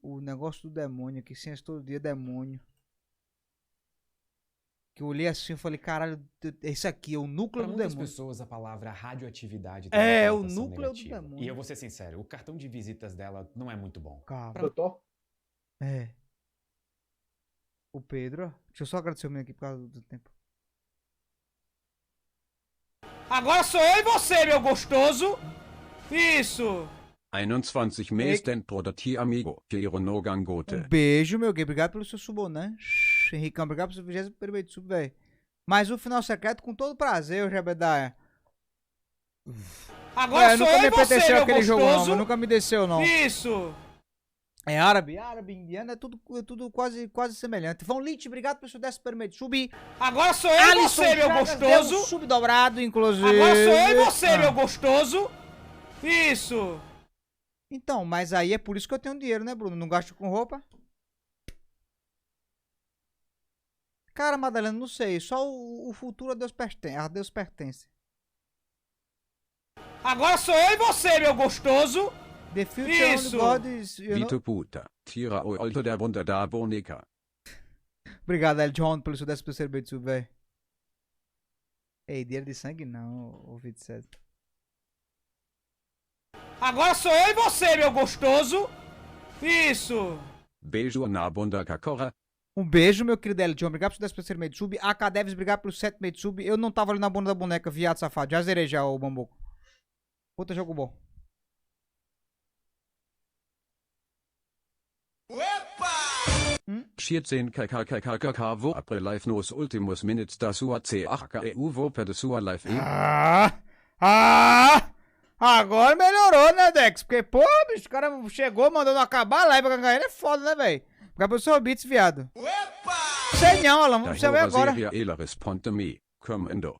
o negócio do demônio aqui, ciência todo dia, demônio. Que eu olhei assim e falei, caralho, é isso aqui, é o núcleo Para do muitas demônio. pessoas, a palavra radioatividade tem É, uma o conotação núcleo do negativa. demônio. E eu vou ser sincero, o cartão de visitas dela não é muito bom. Calma. Doutor? É. O Pedro, ó. Deixa eu só agradecer o menino aqui por causa do tempo. Agora sou eu e você, meu gostoso. Isso. 21 mês dentro da Tia Amigo, Queiro no Um Gangote. beijo, meu gay. Obrigado pelo seu subô, né? Henricão, obrigado pelo seu 21º sub, velho. Mais um final secreto com todo prazer, Jebedaia. Agora sou eu e você, meu aquele jogo, gostoso. não, nunca me desceu, não. Isso. É árabe, indiano, é tudo quase semelhante. Vão Lit, obrigado pelo seu 11º sub. Agora sou eu e você, meu gostoso. Sub dobrado, inclusive. Agora sou eu e você, meu gostoso. Isso. Então, mas aí é por isso que eu tenho dinheiro, né, Bruno? Não gasto com roupa. Cara, Madalena, não sei. Só o futuro a Deus pertence. Agora sou eu e você, meu gostoso. The future only God is, you know? Vito puta, tira o olho da bunda da boneca. Obrigado, El John, pelo seu 11º beijo, velho. Ei, dinheiro de sangue não, o Vitor César. Agora sou eu e você, meu gostoso. Isso. Beijo na bunda Kakora. Um beijo, meu querido El John. Obrigado por 10º meio de sub. AK Devs, obrigado pelo 7º meio de sub. Eu não tava ali na bunda da boneca, viado safado. Já zerei já, o Bamboco. Puta jogo bom. 14 kkkkkk vo april life nos ultimus minutes da sua CHKEU vo per da sua life e. Agora melhorou, né, Dex? Porque, pô, bicho, o cara chegou, mandando acabar a live pra ganhar. Ele é foda, né, velho? Obrigado pelo seu beats, viado. Sei não, Alan. Vamos ver agora. Ela responde me, comendo.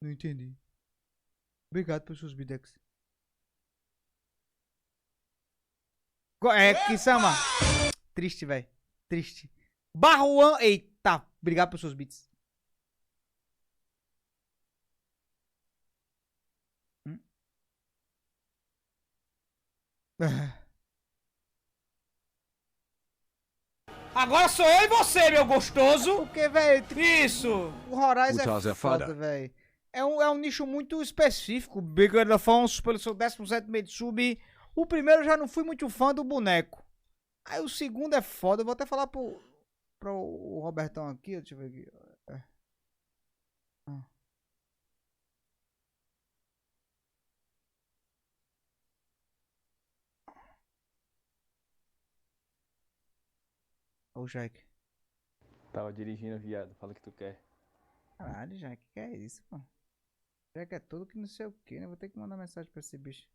Não entendi. Obrigado pelos seus beats, Dex. É, Kisama. Triste, velho. Triste. Barruan. Eita. Obrigado pelos seus beats. Agora sou eu e você, meu gostoso. É porque, velho. Isso. O Horizon é foda, velho. É um nicho muito específico. Bigger Afonso, pelo seu 17º meio de sub. O primeiro eu já não fui muito fã do boneco. Aí o segundo é foda. Eu vou até falar pro Robertão aqui. Deixa eu ver aqui. Ô, Jack. Tava dirigindo, viado. Fala o que tu quer. Caralho, Jack. Que é isso, pô? Jack é tudo que não sei o que, né? Vou ter que mandar mensagem pra esse bicho.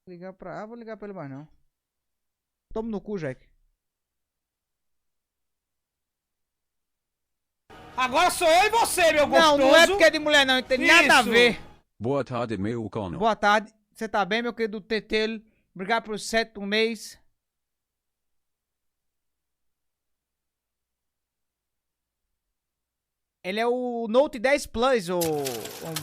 Ligar pra... vou ligar pra ele mais não. Toma no cu, Jack. Agora sou eu e você, meu gostoso. Não é porque é de mulher não, não tem nada a ver. Boa tarde, meu corno. Boa tarde. Você tá bem, meu querido Tetelo? Obrigado pelo 7º mês. Ele é o Note 10 Plus, o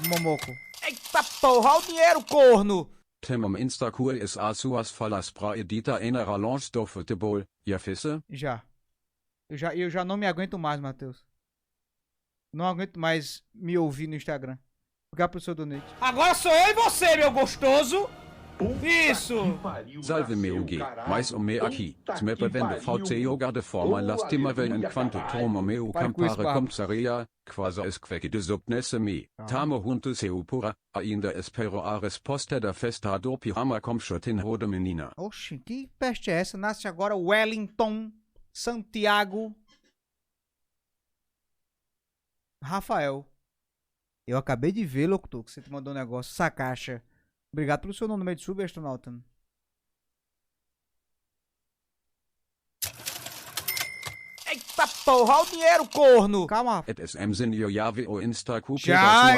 Momoco. Eita porra, olha o dinheiro, corno. Temom instakur is a suas falas pra edita enera launchstoffe de bol, ja fisse? Já. Eu já não me aguento mais, Matheus. Não aguento mais me ouvir no Instagram. Obrigado pelo seu donate. Agora sou eu e você, meu gostoso. Isso. Salve meu G, mais o me aqui. Sme bevende VC Yoga de forma lastimavel en quanto tomo meu campare compsaria, quasi es queki de subnesse me. Tamo junto seu pura, ainda espero a resposta da festa do pijama comshotin roda menina. Oxi, que peste é essa? Nasce agora Wellington Santiago Rafael. Eu acabei de ver, locutor, que você te mandou um negócio. Essa caixa. Obrigado pelo seu nome no meio de sub, astronauta. Eita porra, olha o dinheiro, corno! Calma. Já,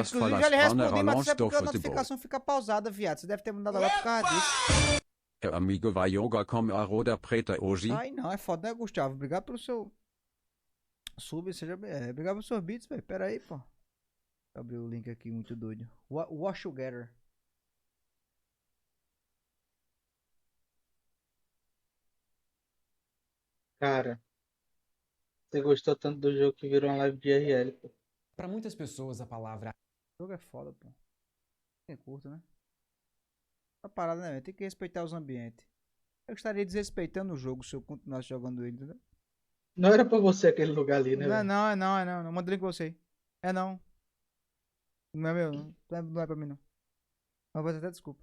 inclusive já lhe respondi, mas é porque a notificação fica pausada, viado. Você deve ter mandado lá por causa disso. Amigo vai yoga come a roda preta hoje. Ai não, é foda, né, Gustavo? Obrigado pelo seu sub, seja bem. Obrigado pelos seus beats, velho. Pera aí, pô. Abri o link aqui, muito doido. Wash Together. Cara, você gostou tanto do jogo que virou uma live de RL, pô. Para muitas pessoas, a palavra O jogo é foda, pô. É curto, né? Tá parada, né, velho? Tem que respeitar os ambientes. Eu estaria desrespeitando o jogo se eu continuasse jogando ele, entendeu? Não era pra você aquele lugar ali, né, Não é velho? não, é não, é não. Não manda link pra você. É não. Não é meu, não é pra mim não. Mas vou até desculpa.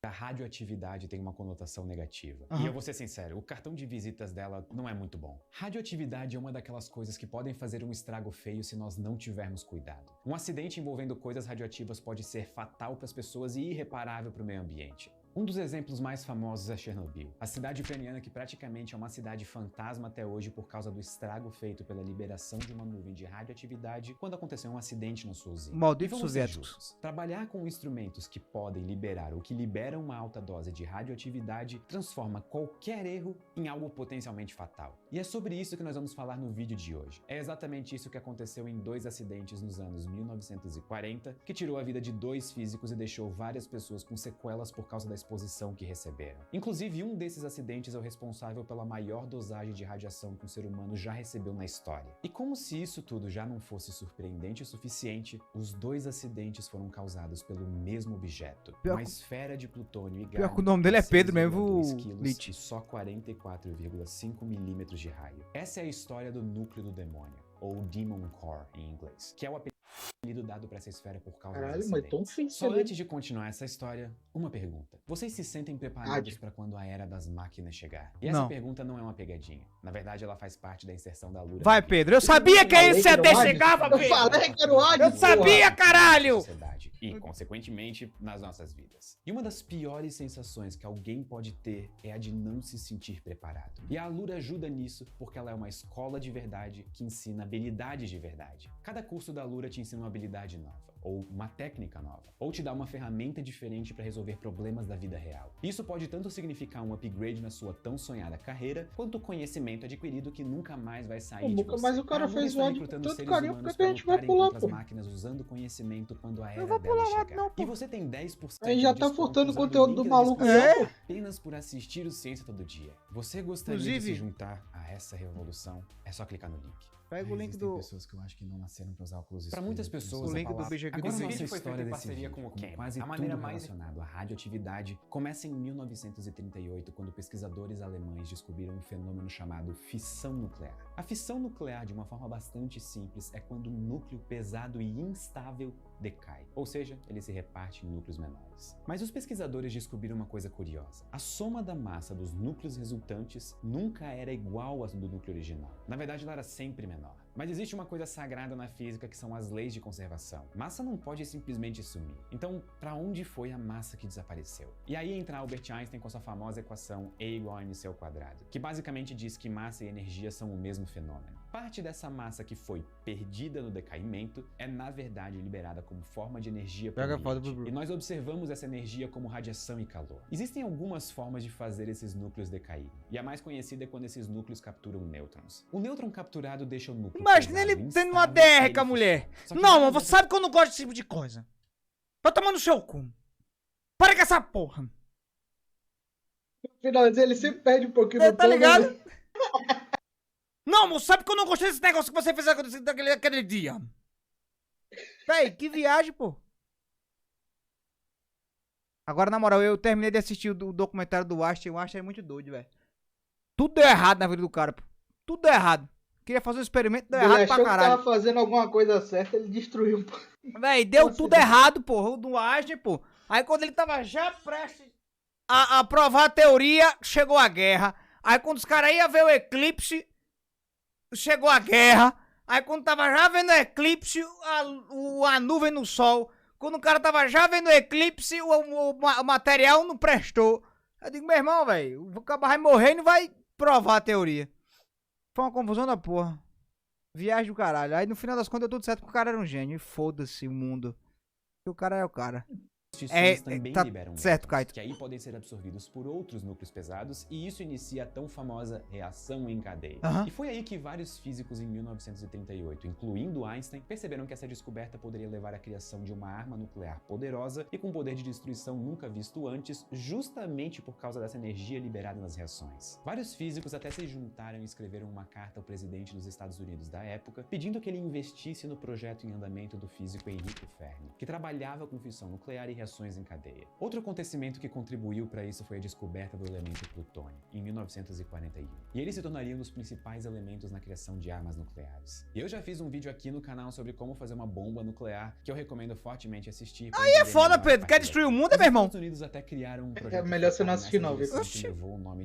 a radioatividade tem uma conotação negativa. Aham. E eu vou ser sincero, o cartão de visitas dela não é muito bom. Radioatividade é uma daquelas coisas que podem fazer um estrago feio se nós não tivermos cuidado. Um acidente envolvendo coisas radioativas pode ser fatal para as pessoas e irreparável para o meio ambiente. Um dos exemplos mais famosos é Chernobyl, a cidade ucraniana que praticamente é uma cidade fantasma até hoje por causa do estrago feito pela liberação de uma nuvem de radioatividade quando aconteceu um acidente na sua usina. Malditos E vamos ser soviéticos. justos, trabalhar com instrumentos que podem liberar ou que liberam uma alta dose de radioatividade transforma qualquer erro em algo potencialmente fatal. E é sobre isso que nós vamos falar no vídeo de hoje. É exatamente isso que aconteceu em 2 acidentes nos anos 1940, que tirou a vida de 2 físicos e deixou várias pessoas com sequelas por causa da exposição que receberam. Inclusive, um desses acidentes é o responsável pela maior dosagem de radiação que um ser humano já recebeu na história. E como se isso tudo já não fosse surpreendente o suficiente, os 2 acidentes foram causados pelo mesmo objeto, uma esfera de plutônio e Pior gálio que o nome dele é de Pedro mesmo, 6,2 o quilos Lich. e só 44,5 milímetros de raio. Essa é a história do núcleo do demônio, ou Demon Core em inglês, que é o apelido dado para essa esfera por causa Caralho, dos mas tão acidentes. difícil Só ali. antes de continuar essa história, uma pergunta. Vocês se sentem preparados para quando a era das máquinas chegar? E essa Não. pergunta não é uma pegadinha. Na verdade, ela faz parte da inserção da Lura. Vai, na Pedro. Eu sabia que a ICD chegava, Eu Pedro. falei que era o ódio, Eu sabia, caralho! Sociedade e, consequentemente, nas nossas vidas. E uma das piores sensações que alguém pode ter é a de não se sentir preparado. E a Alura ajuda nisso porque ela é uma escola de verdade que ensina habilidades de verdade. Cada curso da Alura te ensina uma habilidade nova, ou uma técnica nova, ou te dá uma ferramenta diferente para resolver problemas da vida real. Isso pode tanto significar um upgrade na sua tão sonhada carreira, quanto conhecimento adquirido que nunca mais vai sair de você. Mas o cara A Alura fez está o ódio com recrutando tanto seres carinho, humanos por que a para gente vai lutarem pular, contra as pô? máquinas usando conhecimento quando a Eu era vou dela pular o chegar. ódio, não, pô. E você tem 10% Aí já de tá desconto furtando o usando conteúdo link do na maluco, descrição É? apenas por assistir o Ciência Todo Dia. Você gostaria de Inclusive- se juntar a essa revolução? É só clicar no link. Pega o link Existem do... pessoas que eu acho que não nasceram para usar óculos escuros. Para O muitas pessoas, link do BG aqui Agora, do nossa vídeo história desse vídeo, como quase tudo relacionado à radioatividade, começa em 1938, quando pesquisadores alemães descobriram um fenômeno chamado fissão nuclear. A fissão nuclear, de uma forma bastante simples, é quando um núcleo pesado e instável decai, ou seja, ele se reparte em núcleos menores. Mas os pesquisadores descobriram uma coisa curiosa. A soma da massa dos núcleos resultantes nunca era igual à do núcleo original. Na verdade, ela era sempre menor. Mas existe uma coisa sagrada na física que são as leis de conservação. Massa não pode simplesmente sumir. Então, para onde foi a massa que desapareceu? E aí entra Albert Einstein com sua famosa equação E igual a mc ao quadrado, que basicamente diz que massa e energia são o mesmo fenômeno. Parte dessa massa que foi perdida no decaimento é, na verdade, liberada como forma de energia para o Pega a foto ambiente. pro Bruno. E nós observamos essa energia como radiação e calor. Existem algumas formas de fazer esses núcleos decaírem, e a mais conhecida é quando esses núcleos capturam nêutrons. O nêutron capturado deixa o núcleo Imagina pesado, ele tendo uma instável e DR ele com a mulher. fissura. Só que Não, nada mano, você dessa- sabe que eu não gosto desse tipo de coisa. Vai tomar no seu cu. Para com essa porra. No final, ele sempre perde um pouquinho Você no tá tom, ligado? né? Não, moço, sabe que eu não gostei desse negócio que você fez aquele dia. Véi, que viagem, pô. Agora, na moral, eu terminei de assistir o documentário do Einstein. O Einstein é muito doido, velho. Tudo deu errado na vida do cara, pô. Tudo deu errado. Queria fazer um experimento, deu Ele errado achou pra que caralho. tava fazendo alguma coisa certa, ele destruiu. Véi, deu Nossa, tudo velho. errado, pô. O do Einstein, pô. Aí quando ele tava já prestes a provar a teoria, chegou a guerra. Aí quando os caras iam ver o eclipse, chegou a guerra. Aí quando tava já vendo o eclipse, a nuvem no sol. Quando o cara tava já vendo o eclipse, o material não prestou. Eu digo, meu irmão, velho, o cara vai morrer e não vai provar a teoria. Foi uma confusão da porra. Viagem do caralho. Aí no final das contas deu tudo certo porque o cara era um gênio. E foda-se o mundo. Porque o cara é o cara. fissões também tá liberam certo, nêutrons, Kaito. que aí podem ser absorvidos por outros núcleos pesados, e isso inicia a tão famosa reação em cadeia. E foi aí que vários físicos em 1938, incluindo Einstein, perceberam que essa descoberta poderia levar à criação de uma arma nuclear poderosa e com poder de destruição nunca visto antes, justamente por causa dessa energia liberada nas reações. Vários físicos até se juntaram e escreveram uma carta ao presidente dos Estados Unidos da época, pedindo que ele investisse no projeto em andamento do físico Enrico Fermi, que trabalhava com fissão nuclear e reações em cadeia. Outro acontecimento que contribuiu para isso foi a descoberta do elemento plutônio, em 1941. E ele se tornaria um dos principais elementos na criação de armas nucleares. E eu já fiz um vídeo aqui no canal sobre como fazer uma bomba nuclear, que eu recomendo fortemente assistir. Aí é foda, Pedro. Quer destruir o mundo, meu irmão? Os Estados Unidos até criaram um projeto. É melhor você não assistir, não, viu?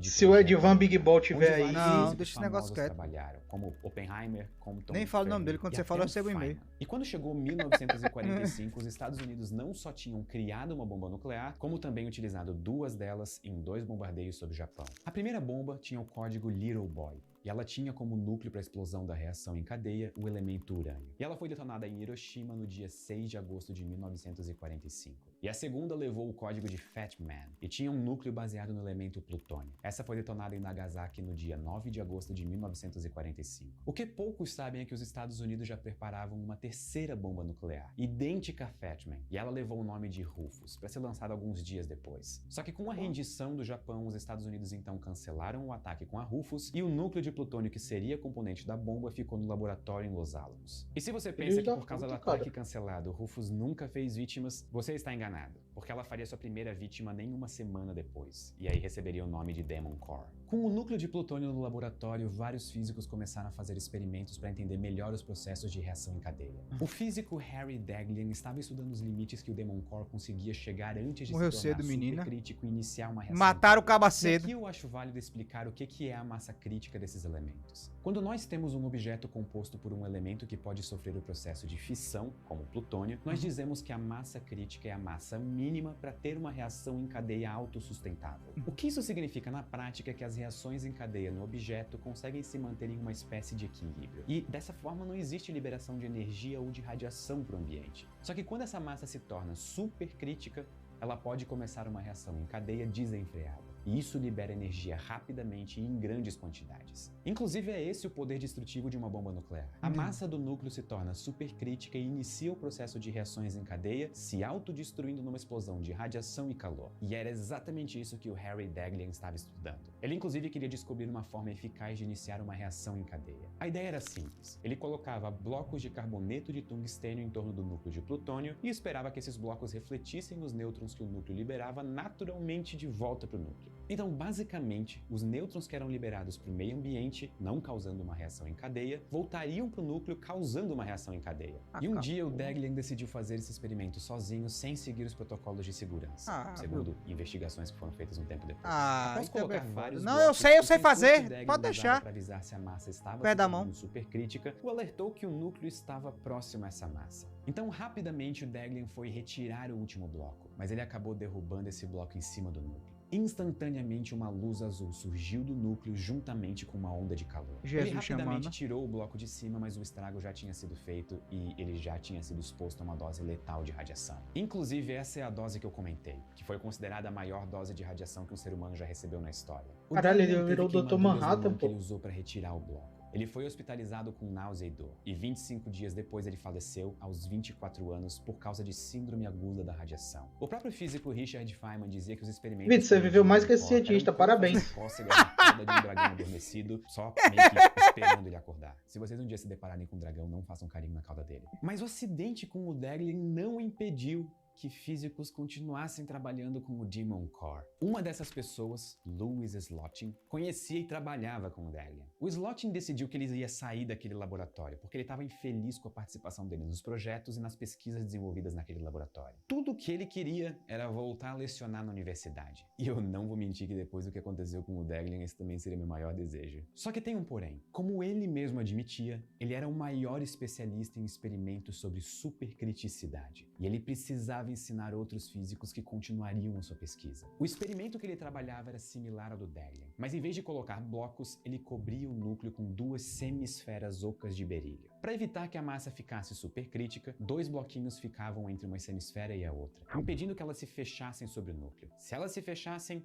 De Se o Edvan Big Ball tiver aí. Não, deixa esse negócio quieto. Trabalharam, como Oppenheimer, como Tom Nem fala o nome dele, quando você fala, eu recebo um e-mail. E quando chegou 1945, os Estados Unidos não só tinham criado uma bomba nuclear, como também utilizado duas delas em 2 bombardeios sobre o Japão. A primeira bomba tinha o código Little Boy, e ela tinha como núcleo para a explosão da reação em cadeia o elemento urânio. E ela foi detonada em Hiroshima no dia 6 de agosto de 1945. E a segunda levou o código de Fat Man, e tinha um núcleo baseado no elemento plutônio. Essa foi detonada em Nagasaki no dia 9 de agosto de 1945. O que poucos sabem é que os Estados Unidos já preparavam uma terceira bomba nuclear, idêntica a Fat Man, e ela levou o nome de Rufus, para ser lançada alguns dias depois. Só que com a rendição do Japão, os Estados Unidos então cancelaram o ataque com a Rufus, e o núcleo de plutônio que seria componente da bomba ficou no laboratório em Los Alamos. E se você pensa que por causa do ataque cancelado, Rufus nunca fez vítimas, você está enganado, porque ela faria sua primeira vítima nem uma semana depois, e aí receberia o nome de Demon Core. Com o núcleo de plutônio no laboratório, vários físicos começaram a fazer experimentos para entender melhor os processos de reação em cadeia. O físico Harry Daghlian estava estudando os limites que o Demon Core conseguia chegar antes de Morreu se tornar cedo, menina. supercrítico e iniciar uma reação. Mataram o caba E cedo. aqui eu acho válido explicar o que é a massa crítica desses elementos. Quando nós temos um objeto composto por um elemento que pode sofrer o processo de fissão, como o plutônio, nós dizemos que a massa crítica é a massa mínima para ter uma reação em cadeia autossustentável. O que isso significa na prática é que as reações em cadeia no objeto conseguem se manter em uma espécie de equilíbrio. E dessa forma não existe liberação de energia ou de radiação para o ambiente. Só que quando essa massa se torna supercrítica, ela pode começar uma reação em cadeia desenfreada. E isso libera energia rapidamente e em grandes quantidades. Inclusive é esse o poder destrutivo de uma bomba nuclear. A massa do núcleo se torna supercrítica e inicia o processo de reações em cadeia, se autodestruindo numa explosão de radiação e calor. E era exatamente isso que o Harry Daghlian estava estudando. Ele inclusive queria descobrir uma forma eficaz de iniciar uma reação em cadeia. A ideia era simples. Ele colocava blocos de carboneto de tungstênio em torno do núcleo de plutônio e esperava que esses blocos refletissem os nêutrons que o núcleo liberava naturalmente de volta para o núcleo. Então, basicamente, os nêutrons que eram liberados para o meio ambiente, não causando uma reação em cadeia, voltariam para o núcleo causando uma reação em cadeia. E um dia o Daghlian decidiu fazer esse experimento sozinho, sem seguir os protocolos de segurança, segundo investigações que foram feitas um tempo depois. Após colocar vários não, blocos, eu sei o fazer, sensor que pode Daghlian deixar. usava para avisar se a massa estava Pé se da tornando mão. supercrítica, o alertou que o núcleo estava próximo a essa massa. Então, rapidamente, o Daghlian foi retirar o último bloco, mas ele acabou derrubando esse bloco em cima do núcleo. Instantaneamente, uma luz azul surgiu do núcleo juntamente com uma onda de calor. Jesus Ele rapidamente chamando. tirou o bloco de cima, mas o estrago já tinha sido feito e ele já tinha sido exposto a uma dose letal de radiação. Inclusive, essa é a dose que eu comentei, que foi considerada a maior dose de radiação que um ser humano já recebeu na história. O Caralho, ele Daghlian virou teve o Dr. queimaduras no Manhattan, lung que pô. ele usou para retirar o bloco. Ele foi hospitalizado com náusea e dor, e 25 dias depois ele faleceu aos 24 anos por causa de síndrome aguda da radiação. O próprio físico Richard Feynman dizia que os experimentos... Vitor, você viveu mais que esse cientista, parabéns. Cócega na cauda de um dragão adormecido, só meio que esperando ele acordar. Se vocês um dia se depararem com um dragão, não façam carinho na cauda dele. Mas o acidente com o Daghlian não impediu que físicos continuassem trabalhando com o Demon Core. Uma dessas pessoas, Louis Slotin, conhecia e trabalhava com o Daghlian. O Slotin decidiu que ele ia sair daquele laboratório, porque ele estava infeliz com a participação dele nos projetos e nas pesquisas desenvolvidas naquele laboratório. Tudo o que ele queria era voltar a lecionar na universidade. E eu não vou mentir que depois do que aconteceu com o Daghlian, esse também seria meu maior desejo. Só que tem um porém. Como ele mesmo admitia, ele era o maior especialista em experimentos sobre supercriticidade. E ele precisava precisava ensinar outros físicos que continuariam a sua pesquisa. O experimento que ele trabalhava era similar ao do Daghlian, mas em vez de colocar blocos, ele cobria o núcleo com 2 semisferas ocas de berílio. Para evitar que a massa ficasse supercrítica, 2 bloquinhos ficavam entre uma semisfera e a outra, impedindo que elas se fechassem sobre o núcleo. Se elas se fechassem,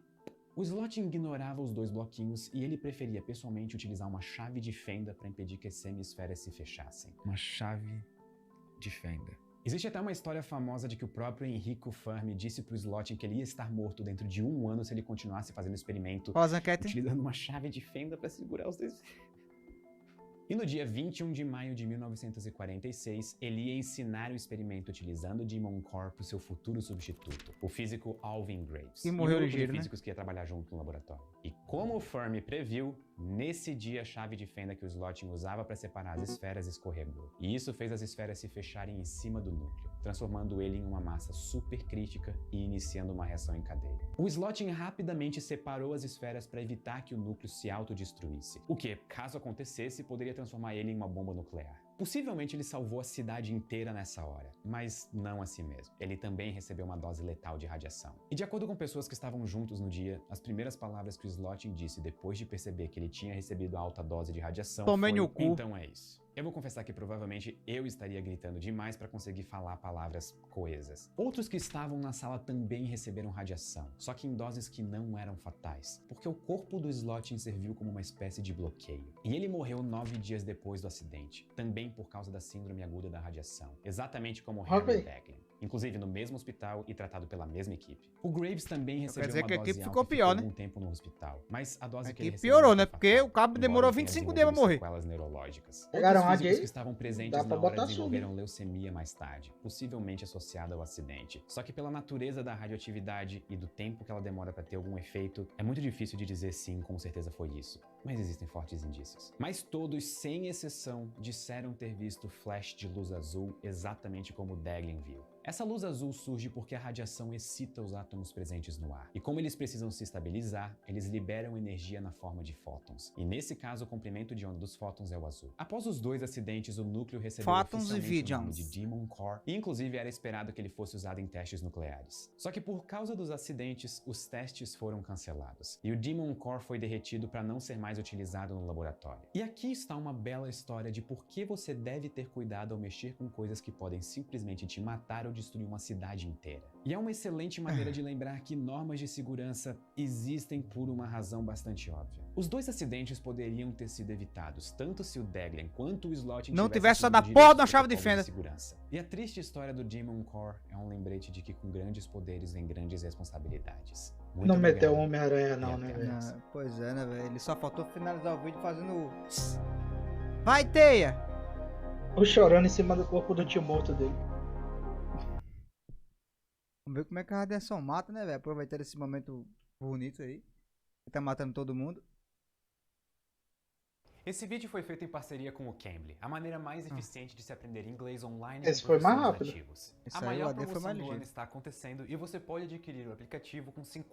o Slotting ignorava os 2 bloquinhos e ele preferia pessoalmente utilizar uma chave de fenda para impedir que as semisferas se fechassem. Uma chave de fenda. Existe até uma história famosa de que o próprio Enrico Fermi disse pro Slotting que ele ia estar morto dentro de 1 ano se ele continuasse fazendo o experimento utilizando uma chave de fenda para segurar os 2. E no dia 21 de maio de 1946, ele ia ensinar o experimento utilizando o Demon Core para o seu futuro substituto, o físico Alvin Graves. Que morreu e ligeiro, de físicos que ia trabalhar junto no laboratório. E como o Fermi previu, nesse dia a chave de fenda que o Slotting usava para separar as esferas escorregou. E isso fez as esferas se fecharem em cima do núcleo, transformando ele em uma massa supercrítica e iniciando uma reação em cadeia. O Slotting rapidamente separou as esferas para evitar que o núcleo se autodestruísse, o que, caso acontecesse, poderia transformar ele em uma bomba nuclear. Possivelmente ele salvou a cidade inteira nessa hora, mas não a si mesmo. Ele também recebeu uma dose letal de radiação. E de acordo com pessoas que estavam juntos no dia, as primeiras palavras que o Slotting disse depois de perceber que ele tinha recebido alta dose de radiação Tomei foi, no cu. então é isso. Eu vou confessar que provavelmente eu estaria gritando demais para conseguir falar palavras coesas. Outros que estavam na sala também receberam radiação, só que em doses que não eram fatais, porque o corpo do Slotting serviu como uma espécie de bloqueio. E ele morreu 9 dias depois do acidente, também por causa da síndrome aguda da radiação, exatamente como Harry Daghlian. Inclusive no mesmo hospital e tratado pela mesma equipe. O Graves também recebeu uma que a dose equipe alta ficou e pior, ficou né? um tempo no hospital, mas a dose que Aqui ele recebeu piorou, não né? foi Porque fatal, o cabo embora demorou ele tenha 25 dias pra desenvolvido morrer. sequelas neurológicas. Pegaram Outros a físicos aí? que estavam presentes Dá pra na hora botar desenvolveram leucemia mais tarde, possivelmente associada ao acidente. Só que pela natureza da radioatividade e do tempo que ela demora para ter algum efeito, é muito difícil de dizer sim, com certeza foi isso. Mas existem fortes indícios. Mas todos, sem exceção, disseram ter visto flash de luz azul exatamente como o Daghlian viu. Essa luz azul surge porque a radiação excita os átomos presentes no ar. E como eles precisam se estabilizar, eles liberam energia na forma de fótons. E nesse caso, o comprimento de onda dos fótons é o azul. Após os 2 acidentes, o núcleo recebeu Fótons e oficialmente o nome Visions. de Demon Core, e inclusive era esperado que ele fosse usado em testes nucleares. Só que por causa dos acidentes, os testes foram cancelados. E o Demon Core foi derretido para não ser mais utilizado no laboratório. E aqui está uma bela história de por que você deve ter cuidado ao mexer com coisas que podem simplesmente te matar ou destruir uma cidade inteira. E é uma excelente maneira de lembrar que normas de segurança existem por uma razão bastante óbvia. Os 2 acidentes poderiam ter sido evitados, tanto se o Daghlian quanto o Slotting Não tivesse só seguido da direito porra da os chave de protocolos fenda. segurança. E a triste história do Demon Core é um lembrete de que com grandes poderes vem grandes responsabilidades. Muito Não obrigado. meteu o Homem-Aranha não, E né, até a velho? próxima. Ah, pois é, né, velho? Ele só faltou finalizar o vídeo fazendo... Vai, Teia! O chorando em cima do corpo do tio morto dele. Vamos ver como é que a radiação mata, né, velho? Aproveitar esse momento bonito aí. Ele tá matando todo mundo. Esse vídeo foi feito em parceria com o Cambly, a maneira mais eficiente de se aprender inglês online Esse com foi mais professores rápido. nativos. Esse A aí, o maior AD foi promoção mais do ano ligeiro. está acontecendo e você pode adquirir o aplicativo com 50%